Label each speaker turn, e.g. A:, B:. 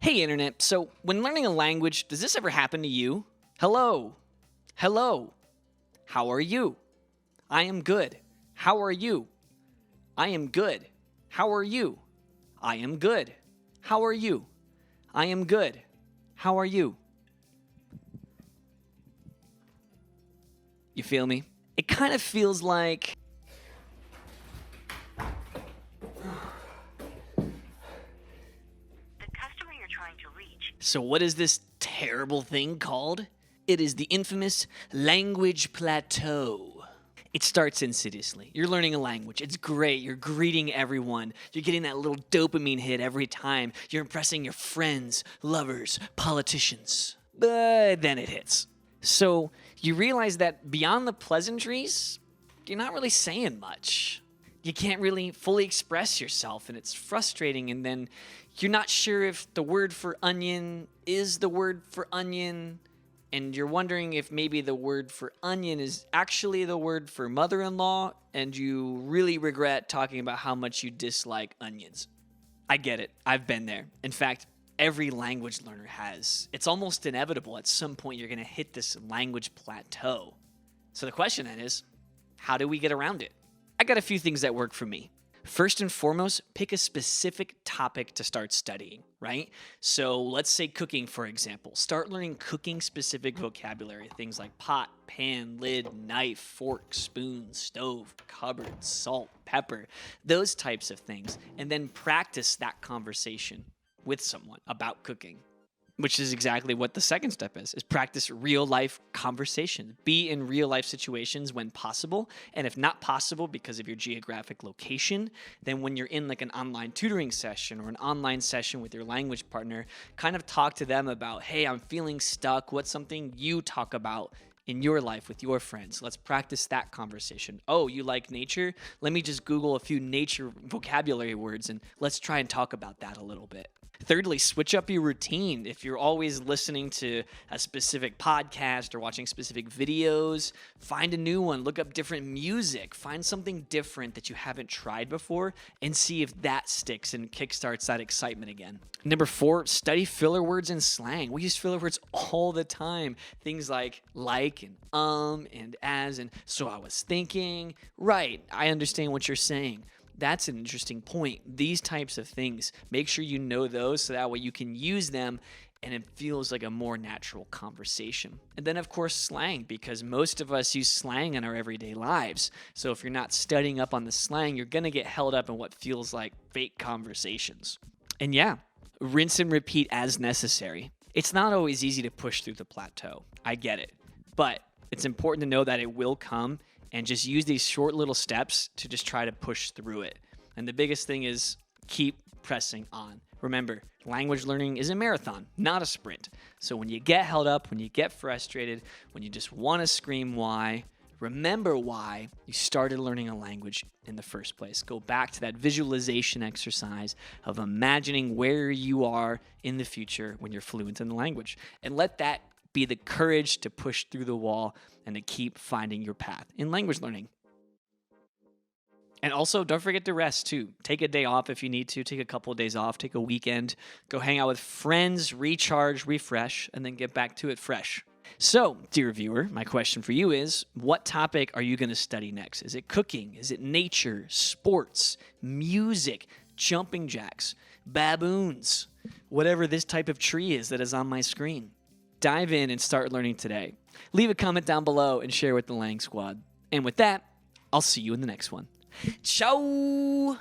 A: Hey, Internet. So, when learning a language, does this ever happen to you? Hello. Hello. How are you? I am good. How are you? I am good. How are you? I am good. How are you? I am good. How are you? You feel me? It kind of feels like
B: The customer you're trying to reach.
A: So what is this terrible thing called? It is the infamous language plateau. It starts insidiously. You're learning a language. It's great. You're greeting everyone. You're getting that little dopamine hit every time. You're impressing your friends, lovers, politicians. But then it hits. So you realize that beyond the pleasantries, you're not really saying much. You can't really fully express yourself, and it's frustrating. And then you're not sure if the word for onion is the word for onion, and you're wondering if maybe the word for onion is actually the word for mother-in-law, and you really regret talking about how much you dislike onions. I get it. I've been there. In fact, every language learner has. It's almost inevitable. At some point, you're going to hit this language plateau. So the question then is, how do we get around it? I got a few things that work for me. First and foremost, pick a specific topic to start studying, right? So let's say cooking, for example. Start learning cooking-specific vocabulary, things like pot, pan, lid, knife, fork, spoon, stove, cupboard, salt, pepper, those types of things. And then practice that conversation with someone about cooking, which is exactly what the second step is practice real-life conversation. Be in real-life situations when possible, and if not possible because of your geographic location, then when you're in like an online tutoring session or an online session with your language partner, kind of talk to them about, hey, I'm feeling stuck. What's something you talk about in your life with your friends? Let's practice that conversation. Oh, you like nature? Let me just Google a few nature vocabulary words and let's try and talk about that a little bit. Thirdly, switch up your routine. If you're always listening to a specific podcast or watching specific videos, find a new one. Look up different music. Find something different that you haven't tried before and see if that sticks and kickstarts that excitement again. Number 4, study filler words and slang. We use filler words all the time. Things like and as and so I was thinking. Right, I understand what you're saying. That's an interesting point. These types of things, make sure you know those so that way you can use them and it feels like a more natural conversation. And then, of course, slang, because most of us use slang in our everyday lives. So if you're not studying up on the slang, you're going to get held up in what feels like fake conversations. And yeah, rinse and repeat as necessary. It's not always easy to push through the plateau. I get it. But it's important to know that it will come, and just use these short little steps to just try to push through it. And the biggest thing is keep pressing on. Remember, language learning is a marathon, not a sprint. So when you get held up, when you get frustrated, when you just want to scream why, remember why you started learning a language in the first place. Go back to that visualization exercise of imagining where you are in the future when you're fluent in the language. And let that be the courage to push through the wall and to keep finding your path in language learning. And also, don't forget to rest too. Take a day off if you need to. Take a couple of days off. Take a weekend. Go hang out with friends, recharge, refresh, and then get back to it fresh. So, dear viewer, my question for you is, what topic are you going to study next? Is it cooking? Is it nature, sports, music, jumping jacks, baboons, whatever this type of tree is that is on my screen? Dive in and start learning today. Leave a comment down below and share with the Lang Squad. And with that, I'll see you in the next one. Ciao!